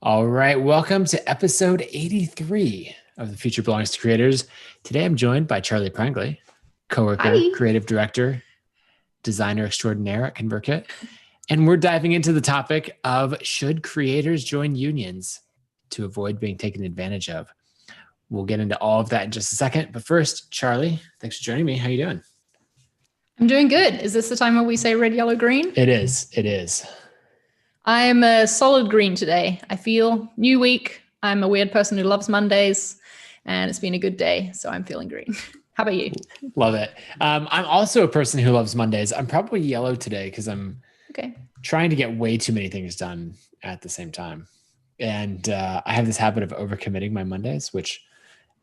All right, welcome to episode 83 of The Future Belongs to Creators. Today I'm joined by Charlie Prangley, coworker, Hi. creative director, designer extraordinaire at ConvertKit. And we're diving into the topic of should creators join unions to avoid being taken advantage of? We'll get into all of that in just a second. But first, Charlie, thanks for joining me. How you doing? I'm doing good. Is this the time where we say red, yellow, green? It is. It is. I'm a solid green today. I feel new week. I'm a weird person who loves Mondays, and it's been a good day, so I'm feeling green. How about you? Love it. I'm also a person who loves Mondays. I'm probably yellow today because I'm trying to get way too many things done at the same time. And I have this habit of overcommitting my Mondays, which,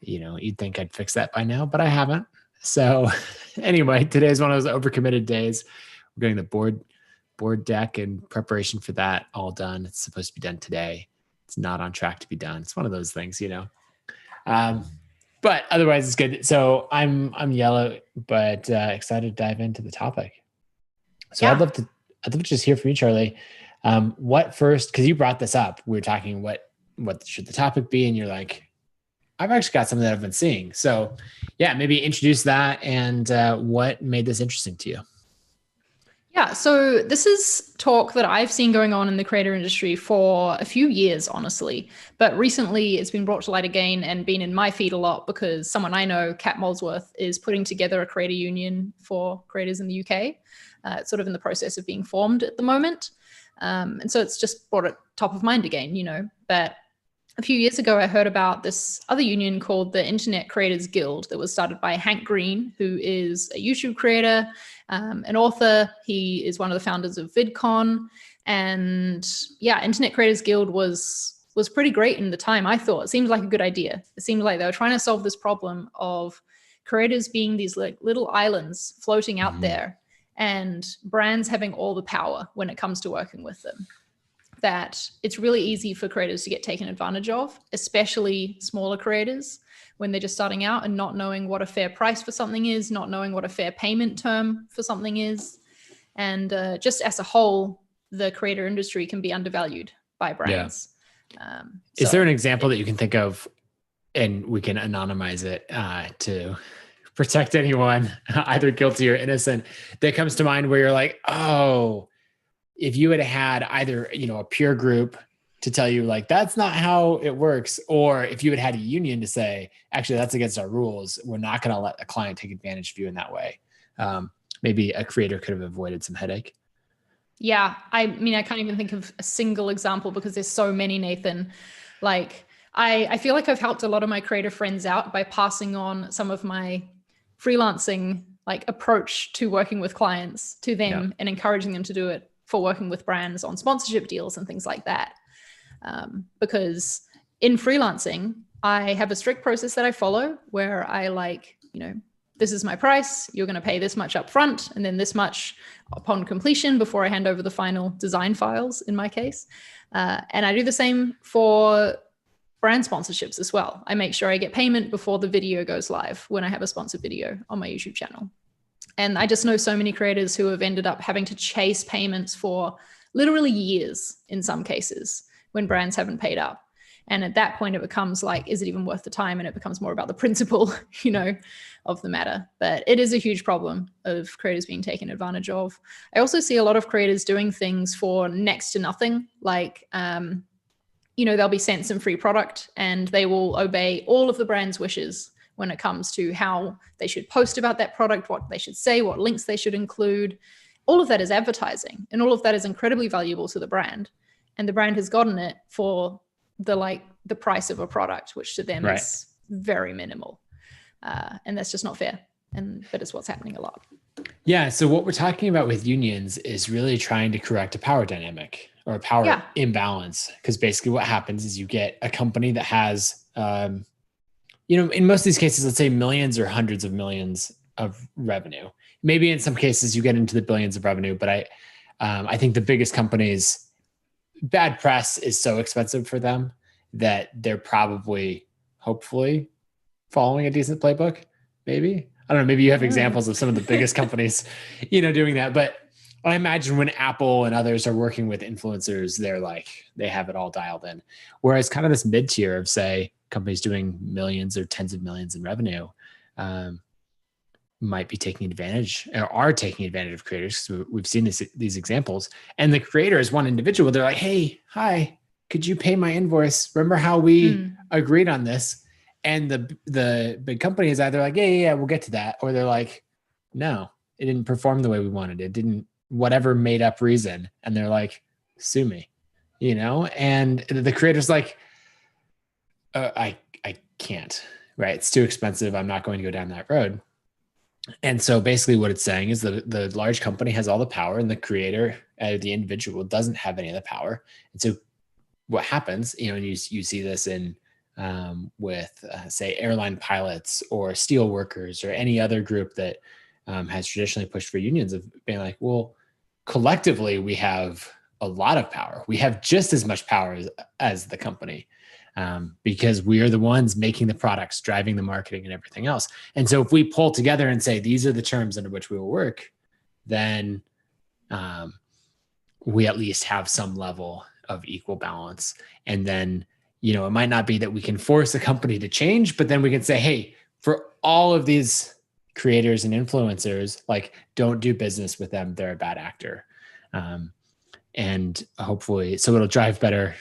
you'd think I'd fix that by now, but I haven't. So anyway, today's one of those overcommitted days. We're getting the board deck and preparation for that all done. It's supposed to be done today. It's not on track to be done. It's one of those things, but otherwise it's good. So I'm yellow, but excited to dive into the topic. So I'd love to just hear from you, Charlie. What first, because you brought this up, we were talking what should the topic be? And you're like, I've actually got something that I've been seeing. So yeah, maybe introduce that and what made this interesting to you? Yeah, so this is talk that I've seen going on in the creator industry for a few years, honestly. But recently it's been brought to light again and been in my feed a lot because someone I know, Kat Molesworth, is putting together a creator union for creators in the UK. It's sort of in the process of being formed at the moment. And so it's just brought it top of mind again, But a few years ago, I heard about this other union called the Internet Creators Guild that was started by Hank Green, who is a YouTube creator, an author. He is one of the founders of VidCon. And yeah, Internet Creators Guild was pretty great in the time, I thought. It seemed like a good idea. It seemed like they were trying to solve this problem of creators being these like little islands floating out there and brands having all the power when it comes to working with them. That it's really easy for creators to get taken advantage of, especially smaller creators when they're just starting out and not knowing what a fair price for something is, not knowing what a fair payment term for something is. And just as a whole, the creator industry can be undervalued by brands. Yeah. Is there an example that you can think of, and we can anonymize it to protect anyone, either guilty or innocent, that comes to mind where you're like, oh, if you had either, a peer group to tell you like, that's not how it works, or if you had a union to say, actually, that's against our rules, we're not going to let a client take advantage of you in that way. Maybe a creator could have avoided some headache. Yeah. I mean, I can't even think of a single example because there's so many, Nathan. Like, I feel like I've helped a lot of my creator friends out by passing on some of my freelancing approach to working with clients to them and encouraging them to do it for working with brands on sponsorship deals and things like that. Because in freelancing, I have a strict process that I follow where I this is my price, you're going to pay this much up front and then this much upon completion before I hand over the final design files in my case. And I do the same for brand sponsorships as well. I make sure I get payment before the video goes live when I have a sponsored video on my YouTube channel. And I just know so many creators who have ended up having to chase payments for literally years in some cases when brands haven't paid up. And at that point, it becomes like, is it even worth the time? And it becomes more about the principle, of the matter. But it is a huge problem of creators being taken advantage of. I also see a lot of creators doing things for next to nothing. They'll be sent some free product and they will obey all of the brand's wishes when it comes to how they should post about that product, what they should say, what links they should include. All of that is advertising and all of that is incredibly valuable to the brand. And the brand has gotten it for the price of a product, which to them is very minimal. And that's just not fair. But it's what's happening a lot. Yeah. So what we're talking about with unions is really trying to correct a power dynamic or a power imbalance. Because basically what happens is you get a company that has, in most of these cases, let's say millions or hundreds of millions of revenue. Maybe in some cases you get into the billions of revenue, but I think the biggest companies, bad press is so expensive for them that they're probably, hopefully, following a decent playbook. Maybe. I don't know. Maybe you have examples of some of the biggest companies, doing that. But I imagine when Apple and others are working with influencers, they have it all dialed in. Whereas kind of this mid tier of, say, companies doing millions or tens of millions in revenue, might be taking advantage or are taking advantage of creators. We've seen these examples, and the creator is one individual. They're like, "Hey, hi, could you pay my invoice? Remember how we agreed on this?" And the big company is either like, yeah, we'll get to that. Or they're like, no, it didn't perform the way we wanted. It didn't, whatever made up reason. And they're like, sue me, and the creator's like, I can't, right? It's too expensive. I'm not going to go down that road. And so basically what it's saying is that the large company has all the power and the creator, the individual, doesn't have any of the power. And so what happens, and you see this in, with say airline pilots or steel workers or any other group that has traditionally pushed for unions, of being like, well, collectively we have a lot of power. We have just as much power as the company, because we are the ones making the products, driving the marketing and everything else. And so if we pull together and say, these are the terms under which we will work, then we at least have some level of equal balance. And then, it might not be that we can force a company to change, but then we can say, hey, for all of these creators and influencers, like, don't do business with them. They're a bad actor. And hopefully, so it'll drive better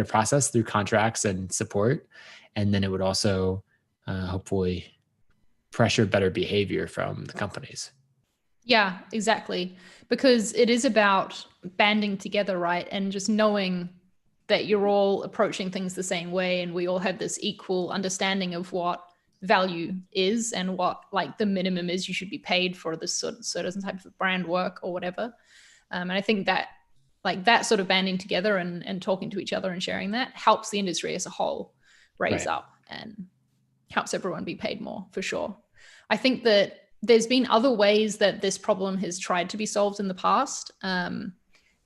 process through contracts and support. And then it would also hopefully pressure better behavior from the companies. Yeah, exactly. Because it is about banding together, right? And just knowing that you're all approaching things the same way, and we all have this equal understanding of what value is and what like the minimum is you should be paid for this certain type of brand work or whatever. And I think that like that sort of banding together and talking to each other and sharing that helps the industry as a whole raise up and helps everyone be paid more, for sure. I think that there's been other ways that this problem has tried to be solved in the past.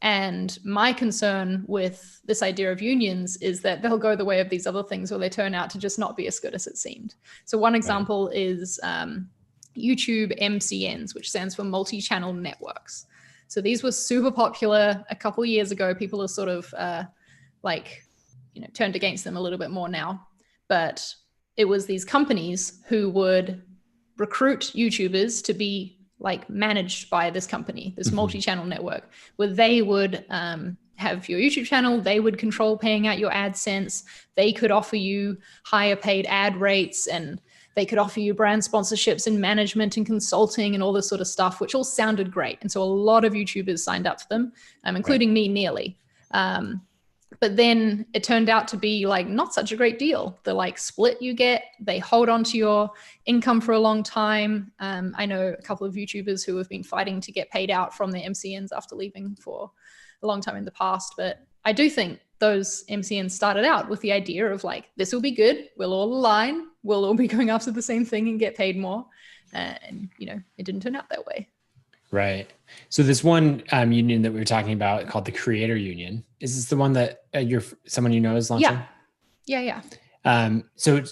And my concern with this idea of unions is that they'll go the way of these other things, or they turn out to just not be as good as it seemed. So one example is YouTube MCNs, which stands for multi-channel networks. So these were super popular a couple of years ago. People are sort of turned against them a little bit more now. But it was these companies who would recruit YouTubers to be like managed by this company, this multi-channel network, where they would have your YouTube channel, they would control paying out your AdSense, they could offer you higher paid ad rates, and they could offer you brand sponsorships and management and consulting and all this sort of stuff, which all sounded great. And so a lot of YouTubers signed up for them, including me nearly. But then it turned out to be like not such a great deal. The like split you get, they hold on to your income for a long time. I know a couple of YouTubers who have been fighting to get paid out from their MCNs after leaving for a long time in the past. But I do think those MCNs started out with the idea of like, this will be good. We'll all align. We'll all be going after the same thing and get paid more. And, it didn't turn out that way. Right. So this one union that we were talking about called the Creator Union, is this the one that someone is launching? Yeah. So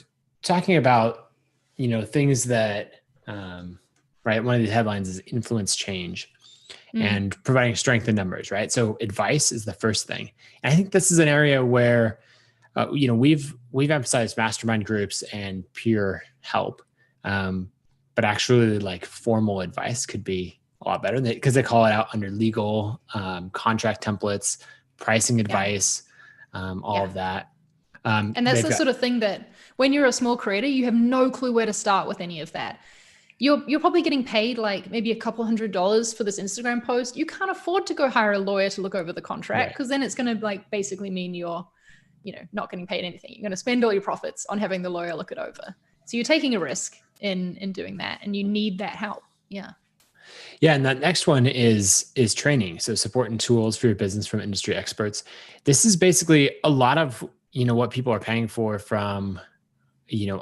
talking about, things that, right. One of the headlines is influence change and providing strength in numbers, right? So advice is the first thing. And I think this is an area where, we've emphasized mastermind groups and peer help. But actually like formal advice could be a lot better because they call it out under legal, contract templates, pricing advice, all of that. And that's the sort of thing that when you're a small creator, you have no clue where to start with any of that. You're probably getting paid like maybe a couple $100 for this Instagram post. You can't afford to go hire a lawyer to look over the contract, because then it's going to like basically mean you're, not getting paid anything. You're going to spend all your profits on having the lawyer look it over. So you're taking a risk in doing that, and you need that help. Yeah. Yeah. And that next one is training. So support and tools for your business from industry experts. This is basically a lot of, what people are paying for from,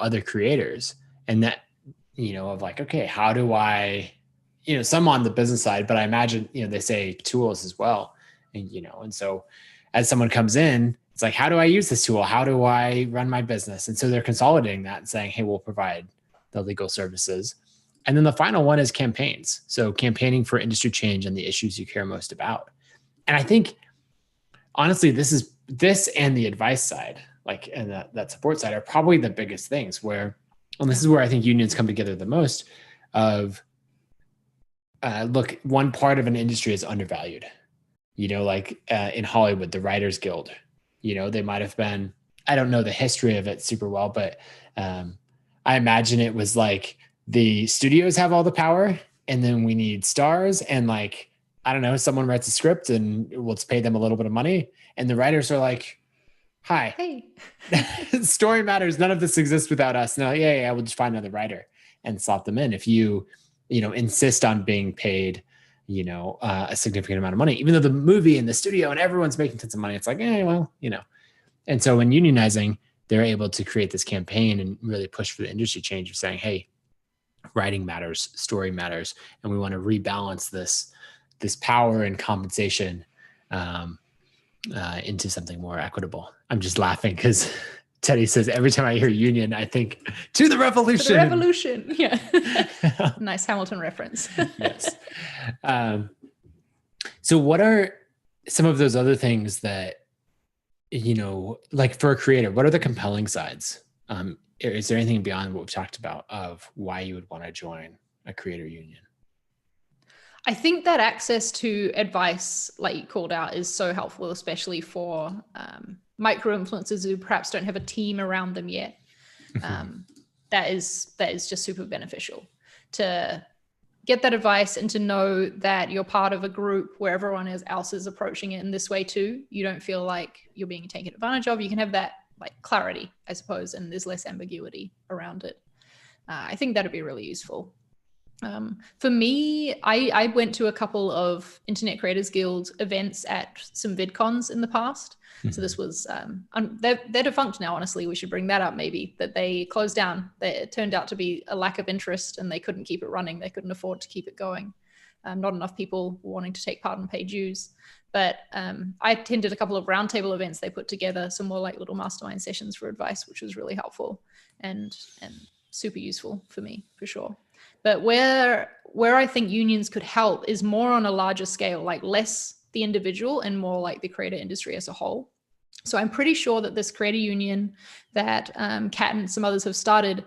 other creators, and that, of like, okay, how do I, some on the business side, but I imagine, they say tools as well. And, and so as someone comes in, it's like, how do I use this tool? How do I run my business? And so they're consolidating that and saying, hey, we'll provide the legal services. And then the final one is campaigns. So campaigning for industry change and the issues you care most about. And I think, honestly, this and the advice side, like, and that support side are probably the biggest things and this is where I think unions come together the most of, look, one part of an industry is undervalued, like in Hollywood, the Writers Guild, they might've been, I don't know the history of it super well, but I imagine it was like the studios have all the power and then we need stars and like, I don't know, someone writes a script and let's pay them a little bit of money. And the writers are like, hi, hey, story matters. None of this exists without us. No, yeah, we'll just find another writer and slot them in. If you insist on being paid, a significant amount of money, even though the movie and the studio and everyone's making tons of money, it's like, And so when unionizing, they're able to create this campaign and really push for the industry change of saying, hey, writing matters, story matters, and we want to rebalance this power and compensation into something more equitable. I'm just laughing because Teddy says every time I hear union, I think to the revolution. To the revolution, yeah. Nice Hamilton reference. Yes. So what are some of those other things that, like for a creator, what are the compelling sides? Is there anything beyond what we've talked about of why you would want to join a creator union? I think that access to advice, like you called out, is so helpful, especially for micro influencers who perhaps don't have a team around them yet. That is just super beneficial to get that advice and to know that you're part of a group where everyone else is approaching it in this way too. You don't feel like you're being taken advantage of. You can have that like clarity, I suppose, and there's less ambiguity around it. I think that'd be really useful. For me, I went to a couple of Internet Creators Guild events at some VidCons in the past. Mm-hmm. So this was, they're defunct now, honestly. We should bring that up maybe, that they closed down. It turned out to be a lack of interest and they couldn't keep it running. They couldn't afford to keep it going. Not enough people wanting to take part and pay dues. But I attended a couple of roundtable events they put together, some more like little mastermind sessions for advice, which was really helpful and super useful for me, for sure. But where I think unions could help is more on a larger scale, like less the individual and more like the creator industry as a whole. So I'm pretty sure that this creator union that Kat and some others have started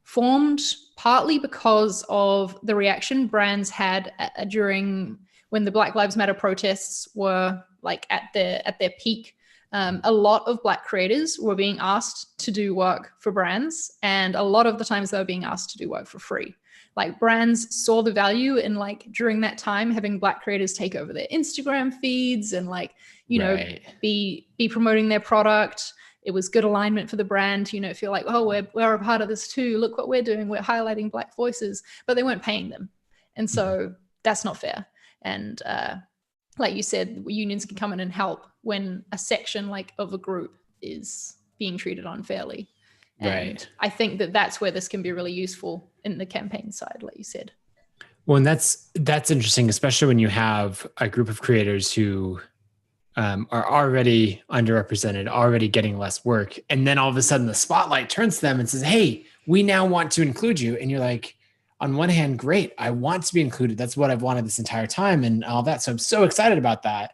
formed partly because of the reaction brands had during when the Black Lives Matter protests were like at their peak. A lot of Black creators were being asked to do work for brands, and a lot of the times they were being asked to do work for free. Like brands saw the value in like during that time having Black creators take over their Instagram feeds and like, be promoting their product. It was good alignment for the brand, feel like, oh, we're a part of this too. Look what we're doing. We're highlighting Black voices, but they weren't paying them. And so that's not fair. And like you said, unions can come in and help when a section like of a group is being treated unfairly. And I think that that's where this can be really useful in the campaign side, like you said. Well, and that's interesting, especially when you have a group of creators who are already underrepresented, already getting less work. And then all of a sudden the spotlight turns to them and says, hey, we now want to include you. And you're like, on one hand, great, I want to be included. That's what I've wanted this entire time and all that. So I'm so excited about that.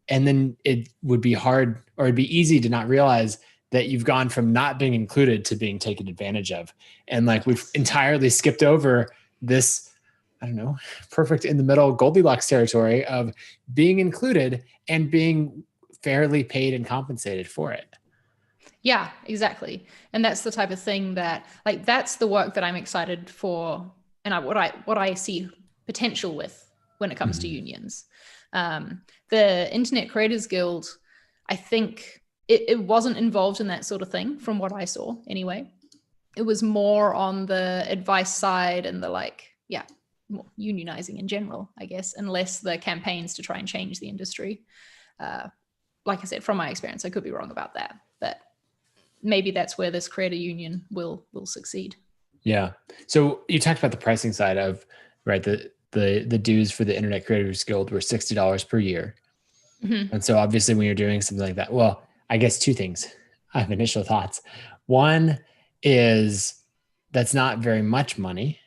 And then it would be hard, or it'd be easy to not realize that you've gone from not being included to being taken advantage of. And like we've entirely skipped over this, I don't know, perfect in the middle Goldilocks territory of being included and being fairly paid and compensated for it. Yeah, exactly. And that's the type of thing that like, that's the work that I'm excited for. And what I see potential with when it comes to unions. The Internet Creators Guild, I think it wasn't involved in that sort of thing from what I saw anyway. It was more on the advice side and the more unionizing in general, I guess, and less the campaigns to try and change the industry. Like I said, from my experience, I could be wrong about that, but maybe that's where this creator union will succeed. Yeah. So you talked about the pricing side of, the dues for the Internet Creators Guild were $60 per year. Mm-hmm. And so obviously when you're doing something like that, well, I guess two things. I have initial thoughts. One is that's not very much money.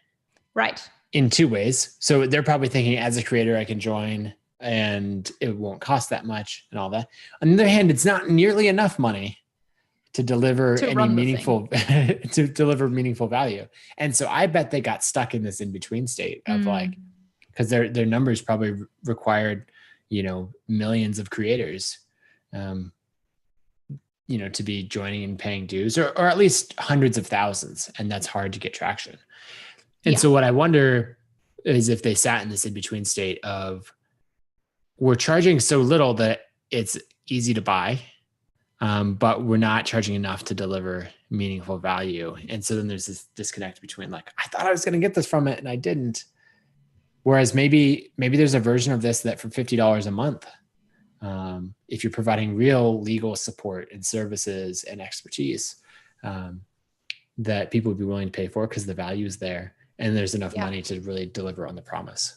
Right. In two ways. So they're probably thinking, as a creator, I can join and it won't cost that much and all that. On the other hand, it's not nearly enough money to deliver any meaningful to deliver meaningful value. And so I bet they got stuck in this in-between state of like, because their numbers probably required, millions of creators, to be joining and paying dues, or at least hundreds of thousands. And that's hard to get traction. And so what I wonder is if they sat in this in-between state of, we're charging so little that it's easy to buy, but we're not charging enough to deliver meaningful value. And so then there's this disconnect between like, I thought I was going to get this from it and I didn't. Whereas maybe there's a version of this that for $50 a month, if you're providing real legal support and services and expertise, that people would be willing to pay for because the value is there and there's enough money to really deliver on the promise.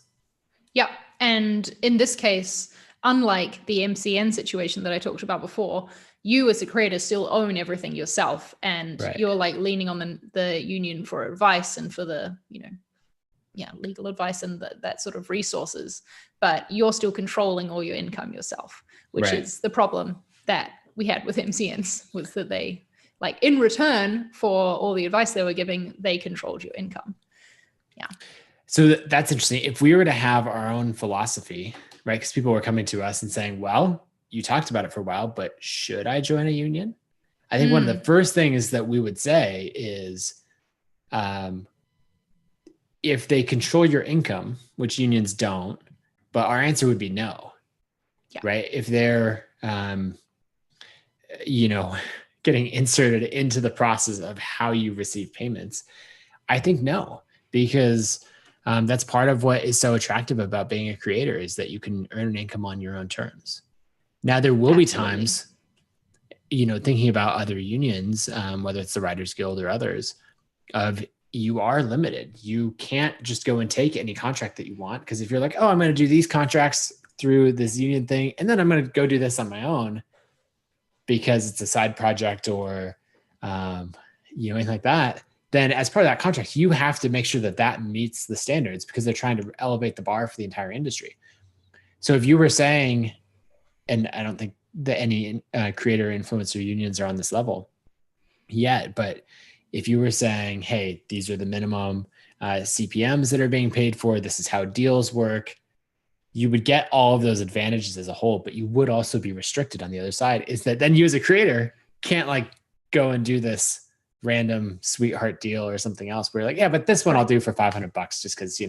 Yeah. And in this case, unlike the MCN situation that I talked about before, you as a creator still own everything yourself, and you're like leaning on the union for advice and for the, legal advice and that sort of resources, but you're still controlling all your income yourself, which is the problem that we had with MCNs, was that they, like, in return for all the advice they were giving, they controlled your income. Yeah. So that's interesting. If we were to have our own philosophy, right? Because people were coming to us and saying, well, you talked about it for a while, but should I join a union? I think one of the first things that we would say is, if they control your income, which unions don't, but our answer would be no, right? If they're, getting inserted into the process of how you receive payments, I think no, because that's part of what is so attractive about being a creator, is that you can earn an income on your own terms. Now, there will be times, thinking about other unions, whether it's the Writers Guild or others, of you are limited. You can't just go and take any contract that you want, because if you're like, oh, I'm going to do these contracts through this union thing, and then I'm going to go do this on my own because it's a side project or, anything like that, then as part of that contract, you have to make sure that that meets the standards, because they're trying to elevate the bar for the entire industry. So if you were saying, and I don't think that any creator influencer unions are on this level yet, but if you were saying, hey, these are the minimum CPMs that are being paid for, this is how deals work, you would get all of those advantages as a whole, but you would also be restricted on the other side, is that then you as a creator can't like go and do this random sweetheart deal or something else where you're like, yeah, but this one I'll do for $500 just because,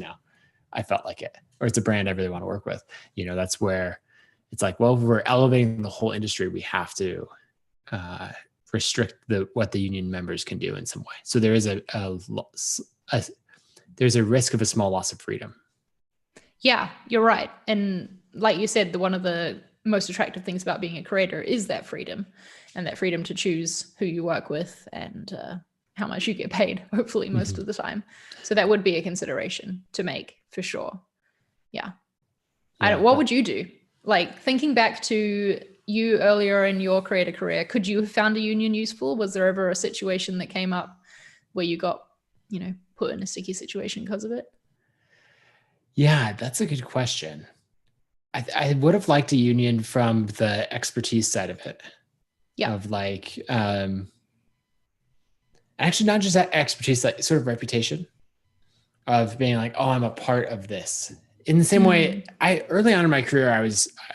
I felt like it, or it's a brand I really want to work with. That's where it's like, well, we're elevating the whole industry. We have to restrict what the union members can do in some way. So there is there's a risk of a small loss of freedom. Yeah, you're right. And like you said, one of the most attractive things about being a creator is that freedom, and that freedom to choose who you work with and how much you get paid, hopefully most of the time. So that would be a consideration to make for sure. Yeah. What would you do? Like, thinking back to you earlier in your creator career, could you have found a union useful? Was there ever a situation that came up where you got, put in a sticky situation because of it? Yeah, that's a good question. I would have liked a union from the expertise side of it. Yeah. Of like, actually not just that expertise, like sort of reputation of being like, oh, I'm a part of this. In the same way, early on in my career,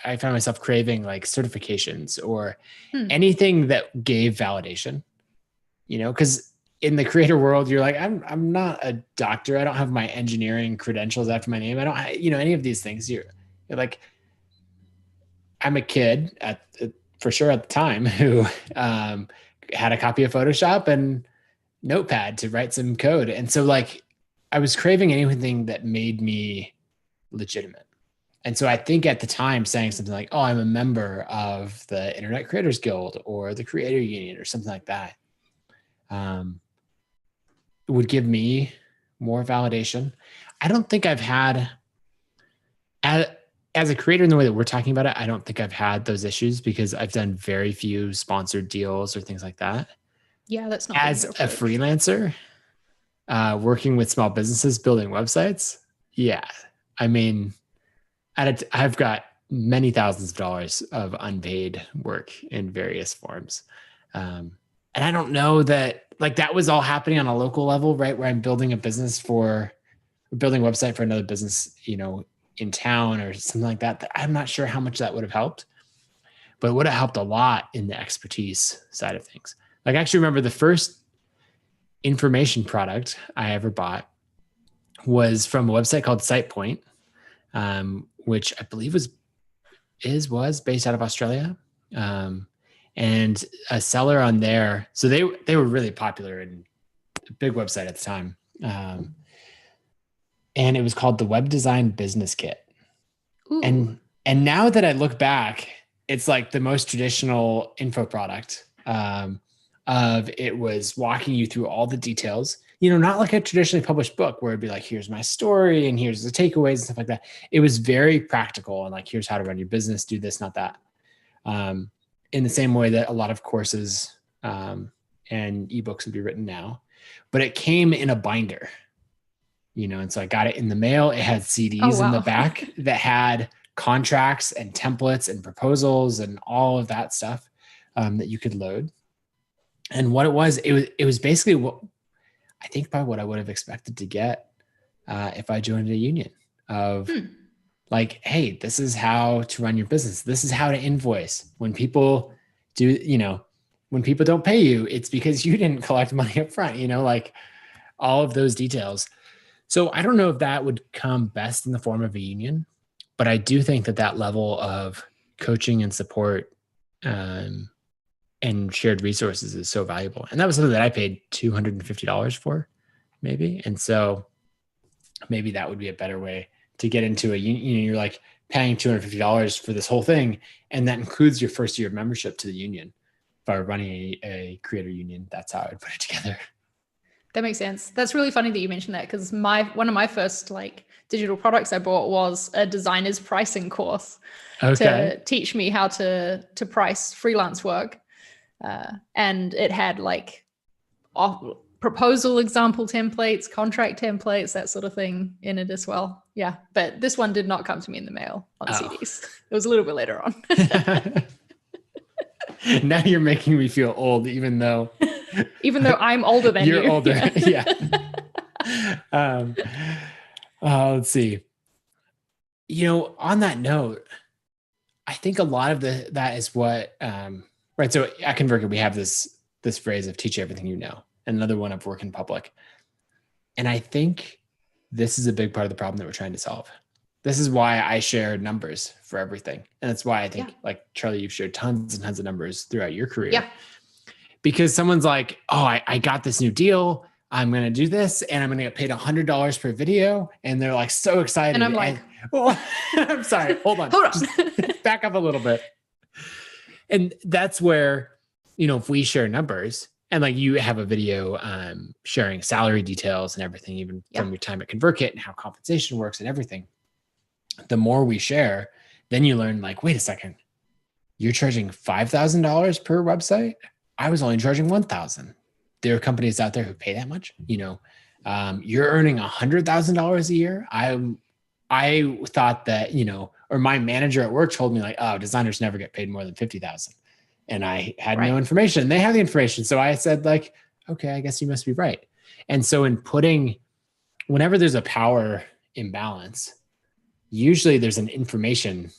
I found myself craving like certifications or anything that gave validation, because in the creator world, you're like, I'm not a doctor. I don't have my engineering credentials after my name. I don't, any of these things. You're like, I'm a kid for sure at the time who had a copy of Photoshop and Notepad to write some code. And so like, I was craving anything that made me legitimate. And so I think at the time saying something like, oh, I'm a member of the Internet Creators Guild or the Creator Union or something like that, would give me more validation. I don't think I've had, as a creator in the way that we're talking about it, I don't think I've had those issues because I've done very few sponsored deals or things like that. Yeah, that's not as a freelancer. working with small businesses, building websites. Yeah. I mean, I've got many thousands of dollars of unpaid work in various forms. And I don't know that like that was all happening on a local level, right? Where I'm building a website for another business, in town or something like that. I'm not sure how much that would have helped, but it would have helped a lot in the expertise side of things. Like I actually remember the first information product I ever bought was from a website called SitePoint, which I believe was based out of Australia. And a seller on there. So they were really popular and a big website at the time. And it was called the Web Design Business Kit. Ooh. And now that I look back, it's like the most traditional info product. Of it was walking you through all the details, not like a traditionally published book where it'd be like, here's my story and here's the takeaways and stuff like that. It was very practical and like, here's how to run your business, do this, not that. In the same way that a lot of courses and ebooks would be written now, but it came in a binder, and so I got it in the mail. It had CDs in the back that had contracts and templates and proposals and all of that stuff that you could load. And what it was basically what I think by what I would have expected to get if I joined a union of like, hey, this is how to run your business. This is how to invoice. When people when people don't pay you, it's because you didn't collect money up front, like all of those details. So I don't know if that would come best in the form of a union, but I do think that level of coaching and support and shared resources is so valuable. And that was something that I paid $250 for maybe. And so maybe that would be a better way to get into a union. You're like paying $250 for this whole thing. And that includes your first year of membership to the union. If I were running a creator union, that's how I would put it together. That makes sense. That's really funny that you mentioned that because one of my first digital products I bought was a designer's pricing course to teach me how to price freelance work. And it had proposal example templates, contract templates, that sort of thing in it as well. Yeah. But this one did not come to me in the mail on CDs. It was a little bit later on. Now you're making me feel old, even though I'm older than you. You're older. Yeah. Let's see. On that note, I think a lot of that is what, right. So at ConvertKit, we have this phrase of teach everything you know, and another one of work in public. And I think this is a big part of the problem that we're trying to solve. This is why I share numbers for everything. And that's why I think like Charlie, you've shared tons and tons of numbers throughout your career. Yeah. Because someone's like, oh, I got this new deal. I'm going to do this and I'm going to get paid $100 per video. And they're like so excited. And I'm like, I'm sorry. Hold on. Just back up a little bit. And that's where, if we share numbers and like you have a video sharing salary details and everything, even from your time at ConvertKit and how compensation works and everything, the more we share, then you learn like, wait a second, you're charging $5,000 per website. I was only charging $1,000. There are companies out there who pay that much. You're earning $100,000 a year. I thought that, or my manager at work told me like, oh, designers never get paid more than $50,000. And I had no information. They have the information. So I said like, okay, I guess you must be right. And so whenever there's a power imbalance, usually there's an information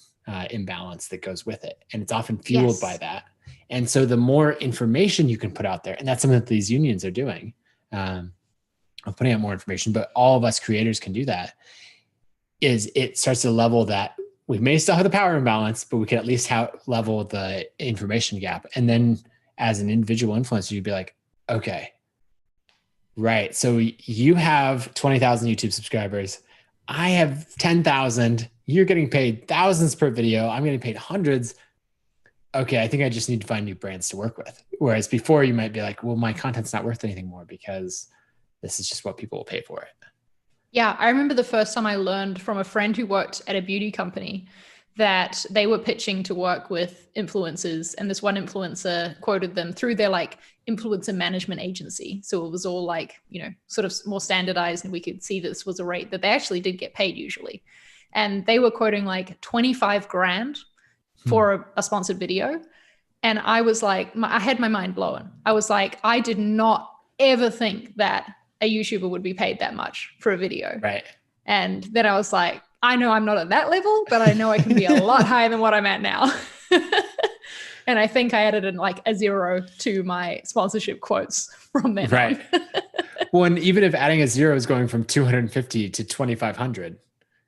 imbalance that goes with it. And it's often fueled by that. And so the more information you can put out there, and that's something that these unions are doing, of putting out more information, but all of us creators can do that, is it starts to level that we may still have the power imbalance, but we can at least level the information gap. And then as an individual influencer, you'd be like, okay, right. So you have 20,000 YouTube subscribers. I have 10,000. You're getting paid thousands per video. I'm getting paid hundreds. Okay, I think I just need to find new brands to work with. Whereas before you might be like, well, my content's not worth anything more because this is just what people will pay for it. Yeah, I remember the first time I learned from a friend who worked at a beauty company that they were pitching to work with influencers, and this one influencer quoted them through their like influencer management agency. So it was all like, you know, sort of more standardized, and we could see this was a rate that they actually did get paid usually. And they were quoting like 25 grand for a sponsored video. And I was like, I had my mind blown. I was like, I did not ever think that a YouTuber would be paid that much for a video. Right. And then I was like, I know I'm not at that level, but I know I can be a lot higher than what I'm at now. And I think I added in like a 0 to my sponsorship quotes from then right. on. Well, and even if adding a 0 is going from 250 to 2,500.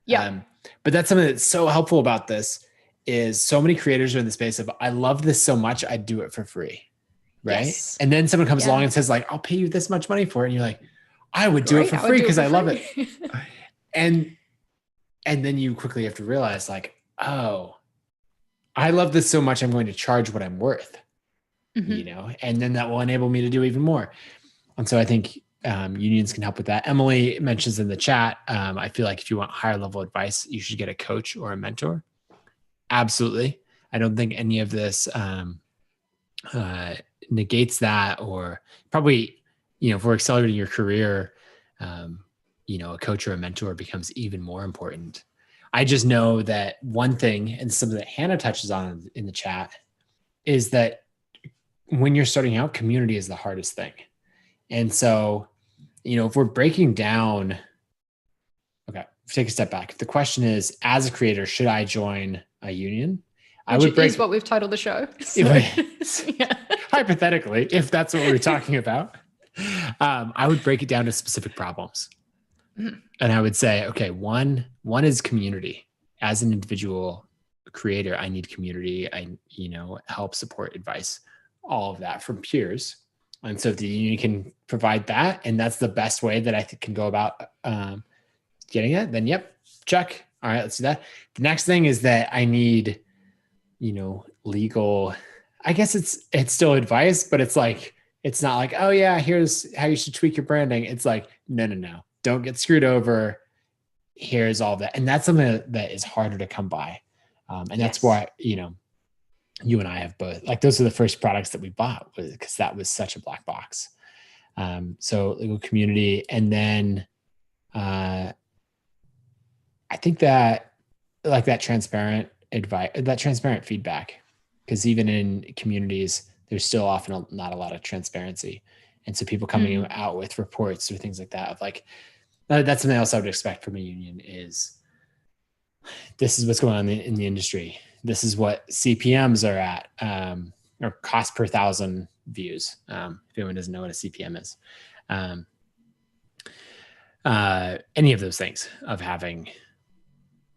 Yeah. But that's something that's so helpful about this is so many creators are in the space of, I love this so much, I'd do it for free. Right. Yes. And then someone comes along and says like, I'll pay you this much money for it. And you're like, I would do it for free because I love it. And then you quickly have to realize like, oh, I love this so much, I'm going to charge what I'm worth, you know, and then that will enable me to do even more. And so I think unions can help with that. Emily mentions in the chat, I feel like if you want higher level advice, you should get a coach or a mentor. Absolutely. I don't think any of this negates that, or probably, you know, if we're accelerating your career, you know, a coach or a mentor becomes even more important. I just know that one thing, and something that Hannah touches on in the chat, is that when you're starting out, community is the hardest thing. And so, you know, if we're breaking down, okay, take a step back. If the question is, as a creator, should I join a union? Which is what we've titled the show. So, yeah. Hypothetically, if that's what we're talking about, I would break it down to specific problems. And I would say, okay, one is community. As an individual creator, I need community. I, you know, help, support, advice, all of that from peers. And so if the union can provide that, and that's the best way that I think can go about getting it, then yep, check. All right, let's do that. The next thing is that I need, you know, legal, I guess it's still advice, but it's like, it's not like, oh yeah, here's how you should tweak your branding. It's like, no. Don't get screwed over. Here's all that. And that's something that is harder to come by. And that's why, you know, you and I have both, like, those are the first products that we bought, because that was such a black box. So legal community. And then I think that like that transparent advice, that transparent feedback, because even in communities, there's still often not a lot of transparency. And so people coming out with reports or things like that of like, that's something else I would expect from a union is, this is what's going on in the industry. This is what CPMs are at, or cost per 1,000 views. If anyone doesn't know what a CPM is, any of those things of having,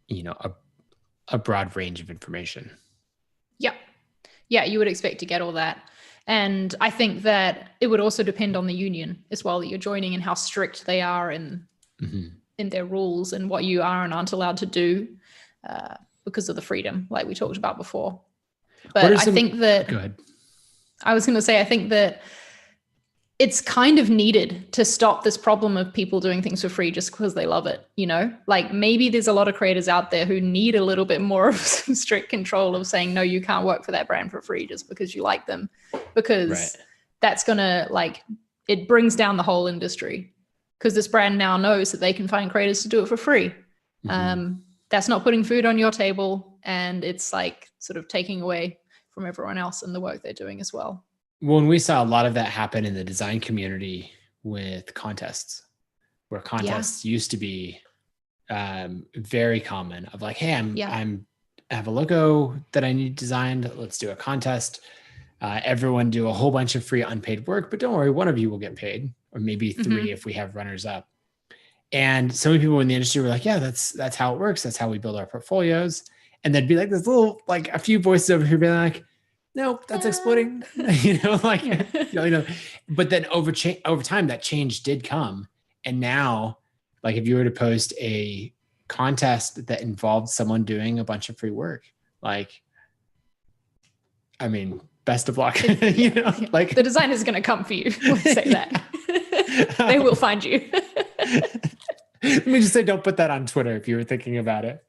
you know, a broad range of information. Yeah, you would expect to get all that. And I think that it would also depend on the union as well that you're joining, and how strict they are in their rules and what you are and aren't allowed to do because of the freedom, like we talked about before. But I think that, go ahead. I was going to say, I think that it's kind of needed to stop this problem of people doing things for free just because they love it, you know? Like, maybe there's a lot of creators out there who need a little bit more of some strict control of saying, no, you can't work for that brand for free just because you like them, because that's going to, like, it brings down the whole industry, because this brand now knows that they can find creators to do it for free. That's not putting food on your table, and it's like sort of taking away from everyone else and the work they're doing as well. Well, and we saw a lot of that happen in the design community with contests, where contests used to be very common of like, hey, I have a logo that I need designed. Let's do a contest. Everyone do a whole bunch of free unpaid work, but don't worry, one of you will get paid, or maybe 3 if we have runners up. And so many people in the industry were like, yeah, that's how it works. That's how we build our portfolios. And there'd be like this little, like a few voices over here being like, no, that's exploiting, you know, like, you know, but then over time, that change did come. And now, like, if you were to post a contest that involved someone doing a bunch of free work, like, I mean, best of luck, you know, like, the design is going to come for you. We'll say that. They will find you. Let me just say, don't put that on Twitter if you were thinking about it.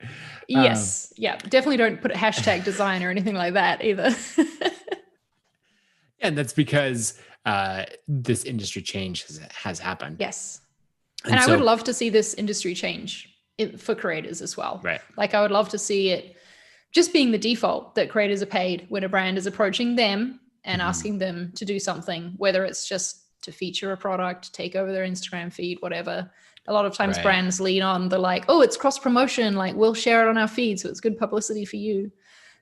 Yes. Yeah. Definitely don't put a hashtag design or anything like that either. And that's because this industry change has happened. Yes. And I would love to see this industry change for creators as well. Right. Like, I would love to see it just being the default that creators are paid when a brand is approaching them and asking them to do something, whether it's just to feature a product, take over their Instagram feed, whatever. A lot of times brands lean on the like, oh, it's cross promotion. Like, we'll share it on our feed, so it's good publicity for you.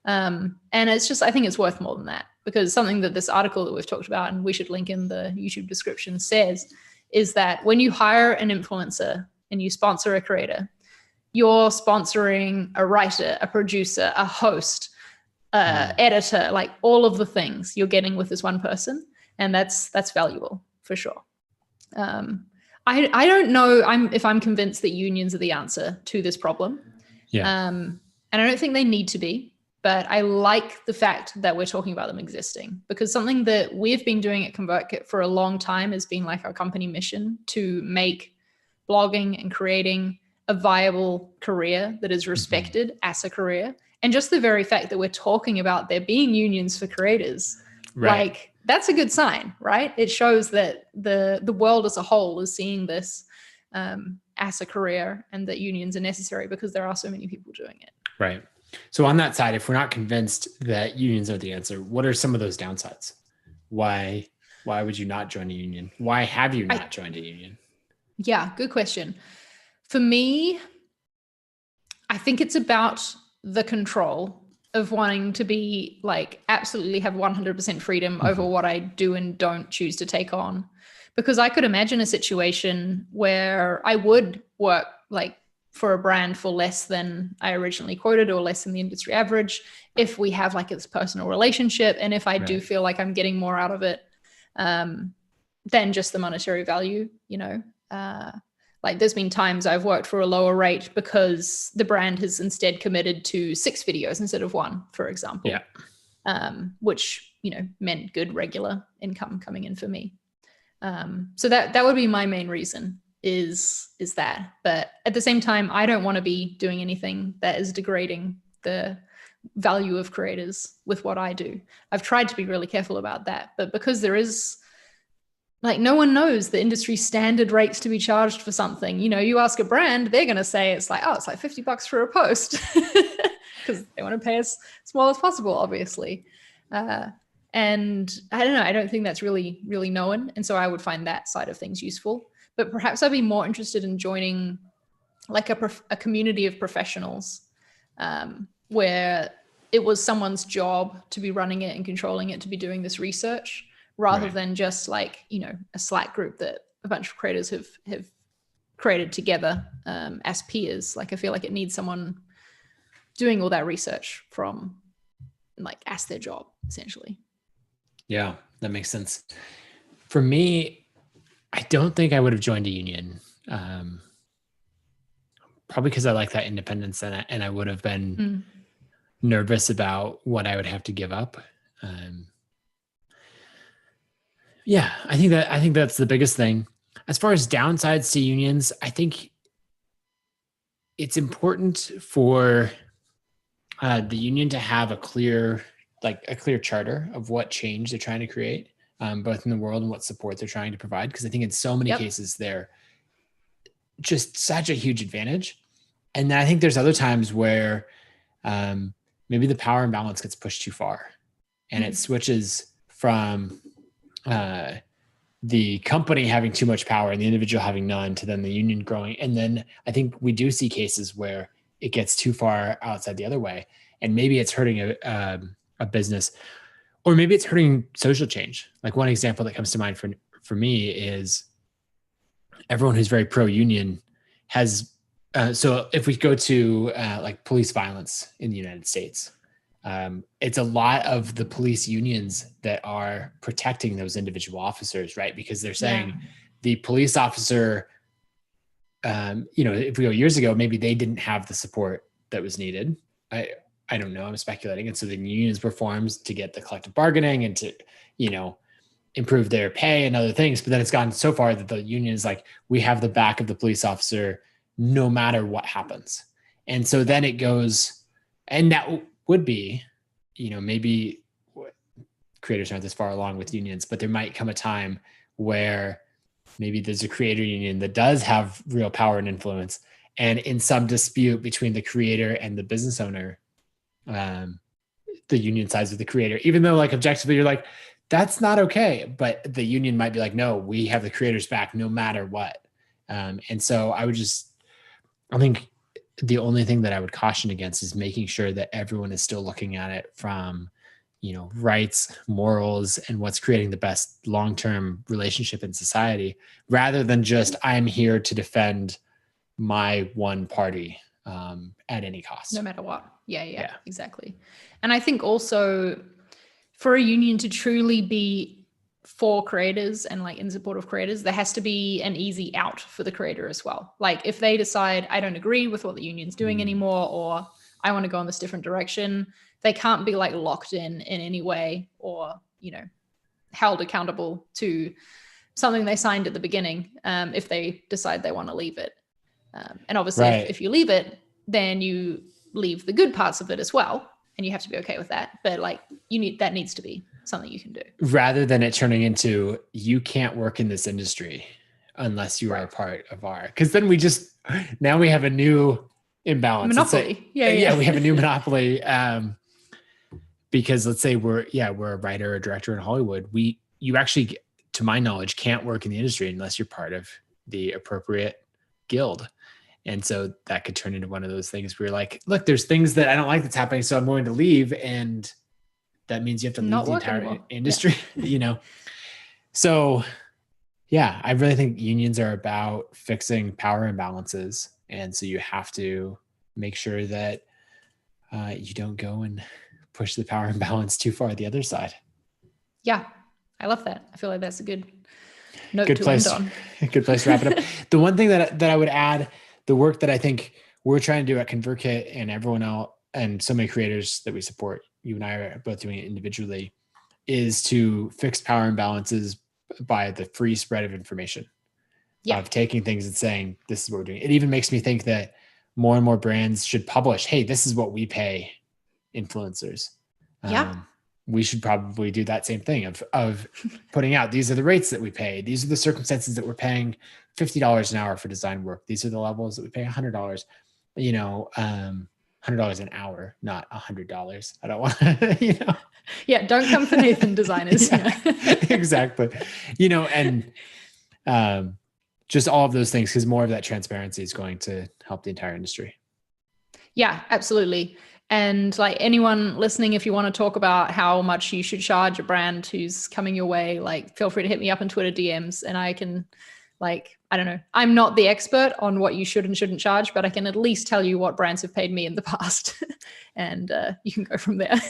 And it's just, I think it's worth more than that, because something that this article that we've talked about, and we should link in the YouTube description, says is that when you hire an influencer and you sponsor a creator, you're sponsoring a writer, a producer, a host, editor, like all of the things you're getting with this one person. And that's valuable for sure. I don't know if I'm convinced that unions are the answer to this problem. Yeah. And I don't think they need to be, but I like the fact that we're talking about them existing, because something that we've been doing at ConvertKit for a long time has been like our company mission to make blogging and creating a viable career that is respected as a career. And just the very fact that we're talking about there being unions for creators, like, that's a good sign, right? It shows that the world as a whole is seeing this as a career, and that unions are necessary because there are so many people doing it. Right. So on that side, if we're not convinced that unions are the answer, what are some of those downsides? Why would you not join a union? Why have you not joined a union? Yeah, good question. For me, I think it's about the control of wanting to be like, absolutely have 100% freedom over what I do and don't choose to take on. Because I could imagine a situation where I would work like for a brand for less than I originally quoted, or less than the industry average, if we have like this personal relationship, and if I do feel like I'm getting more out of it than just the monetary value, you know. Like, there's been times I've worked for a lower rate because the brand has instead committed to 6 videos instead of 1, for example. Which, you know, meant good regular income coming in for me. So that would be my main reason, is that. But at the same time, I don't want to be doing anything that is degrading the value of creators with what I do. I've tried to be really careful about that, but because there is, like, no one knows the industry standard rates to be charged for something. You know, you ask a brand, they're going to say it's like, oh, it's like $50 for a post, because they want to pay as small as possible, obviously. And I don't know, I don't think that's really known. And so I would find that side of things useful. But perhaps I'd be more interested in joining like a community of professionals where it was someone's job to be running it and controlling it, to be doing this research, rather than just like, you know, a Slack group that a bunch of creators have created together as peers. Like, I feel like it needs someone doing all that research from, like, as their job, essentially. Yeah, that makes sense. For me, I don't think I would have joined a union. Probably because I like that independence, and I would have been nervous about what I would have to give up. Yeah, I think that's the biggest thing. As far as downsides to unions, I think it's important for the union to have a clear charter of what change they're trying to create, both in the world and what support they're trying to provide. Because I think in so many cases they're just such a huge advantage. And then I think there's other times where maybe the power imbalance gets pushed too far, and it switches from the company having too much power and the individual having none, to then the union growing. And then I think we do see cases where it gets too far outside the other way, and maybe it's hurting a business, or maybe it's hurting social change. Like, one example that comes to mind for me is everyone who's very pro-union has, so if we go to like police violence in the United States, it's a lot of the police unions that are protecting those individual officers, right? Because they're saying the police officer, you know, if we go years ago, maybe they didn't have the support that was needed. I don't know, I'm speculating. And so the unions were formed to get the collective bargaining and to, you know, improve their pay and other things. But then it's gone so far that the union is like, we have the back of the police officer no matter what happens. And so then it goes, and that would be, maybe creators aren't this far along with unions, but there might come a time where maybe there's a creator union that does have real power and influence. And in some dispute between the creator and the business owner, the union sides with the creator, even though like objectively you're like, that's not okay. But the union might be like, no, we have the creators back no matter what. And so I think the only thing that I would caution against is making sure that everyone is still looking at it from, rights, morals, and what's creating the best long-term relationship in society, rather than just, I'm here to defend my one party at any cost. No matter what. Yeah, exactly. And I think also for a union to truly be for creators and like in support of creators, there has to be an easy out for the creator as well. Like if they decide, I don't agree with what the union's doing anymore, or I want to go in this different direction, they can't be like locked in any way or, held accountable to something they signed at the beginning if they decide they want to leave it. And obviously if you leave it, then you leave the good parts of it as well. And you have to be okay with that. But like that needs to be something you can do. Rather than it turning into, you can't work in this industry unless you are a part of because then now we have a new imbalance. Monopoly. Yeah, we have a new monopoly. Because let's say we're a writer or director in Hollywood. You actually, to my knowledge, can't work in the industry unless you're part of the appropriate guild. And so that could turn into one of those things where you're like, look, there's things that I don't like that's happening, so I'm going to leave. And that means you have to leave the entire industry, So yeah, I really think unions are about fixing power imbalances. And so you have to make sure that you don't go and push the power imbalance too far the other side. Yeah, I love that. I feel like that's a good note to end on. Good place to wrap it up. The one thing that I would add, the work that I think we're trying to do at ConvertKit and everyone else and so many creators that we support, you and I are both doing it individually, is to fix power imbalances by the free spread of information. Of taking things and saying, this is what we're doing. It even makes me think that more and more brands should publish, hey, this is what we pay influencers. We should probably do that same thing of putting out, these are the rates that we pay. These are the circumstances that we're paying $50 an hour for design work. These are the levels that we pay $100, $100 an hour, not $100. I don't want to, Yeah. Don't come for Nathan designers. Exactly. And just all of those things, because more of that transparency is going to help the entire industry. Yeah, absolutely. And like anyone listening, if you want to talk about how much you should charge a brand who's coming your way, like feel free to hit me up in Twitter DMs and I can I don't know, I'm not the expert on what you should and shouldn't charge, but I can at least tell you what brands have paid me in the past and you can go from there.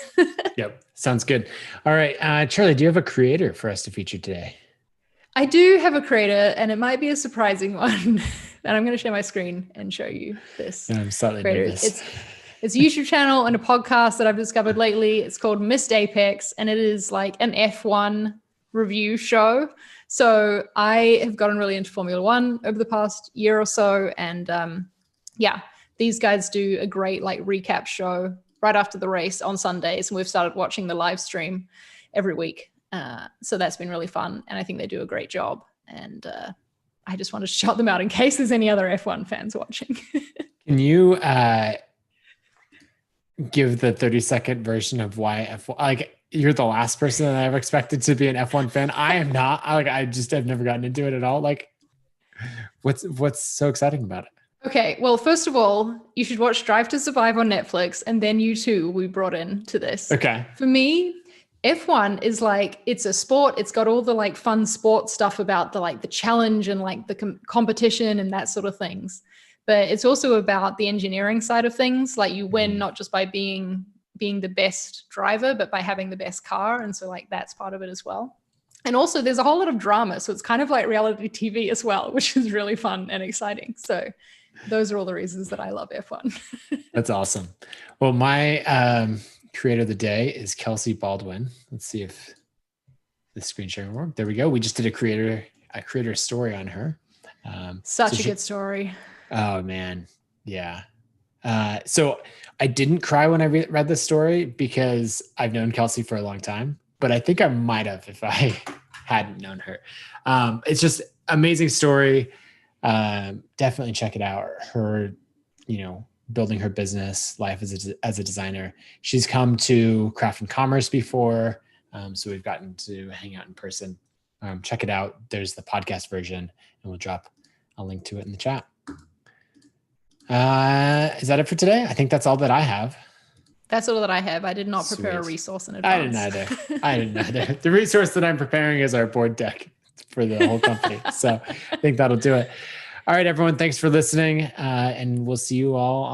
Yep. Sounds good. All right. Charlie, do you have a creator for us to feature today? I do have a creator and it might be a surprising one and I'm going to share my screen and show you this. I'm slightly nervous. It's a YouTube channel and a podcast that I've discovered lately. It's called Missed Apex, and it is like an F1 review show. So I have gotten really into Formula One over the past year or so. And these guys do a great recap show right after the race on Sundays. And we've started watching the live stream every week. So that's been really fun. And I think they do a great job. And I just wanted to shout them out in case there's any other F1 fans watching. Can you give the 30-second version of why F1, you're the last person that I've expected to be an F1 fan. I am not. I've never gotten into it at all. What's so exciting about it? Okay, well, first of all, you should watch Drive to Survive on Netflix, and then you too will be brought into this. Okay. For me, F1 is it's a sport. It's got all the fun sport stuff about the challenge and the competition and that sort of things. But it's also about the engineering side of things. You win not just by being the best driver, but by having the best car. And so that's part of it as well. And also there's a whole lot of drama. So it's kind of like reality TV as well, which is really fun and exciting. So those are all the reasons that I love F1. That's awesome. Well, my creator of the day is Kelsey Baldwin. Let's see if the screen sharing worked. There we go. We just did a creator story on her. Such a good story. Oh man. Yeah. So I didn't cry when I read this story because I've known Kelsey for a long time, but I think I might have if I hadn't known her. It's just amazing story. Definitely check it out. Her, building her business life as a designer. She's come to Craft and Commerce before. So we've gotten to hang out in person. Check it out. There's the podcast version, and we'll drop a link to it in the chat. Is that it for today? I think that's all that I have. That's all that I have. I did not prepare a resource in advance. I didn't either. The resource that I'm preparing is our board deck for the whole company. So I think that'll do it. All right, everyone. Thanks for listening. And we'll see you all on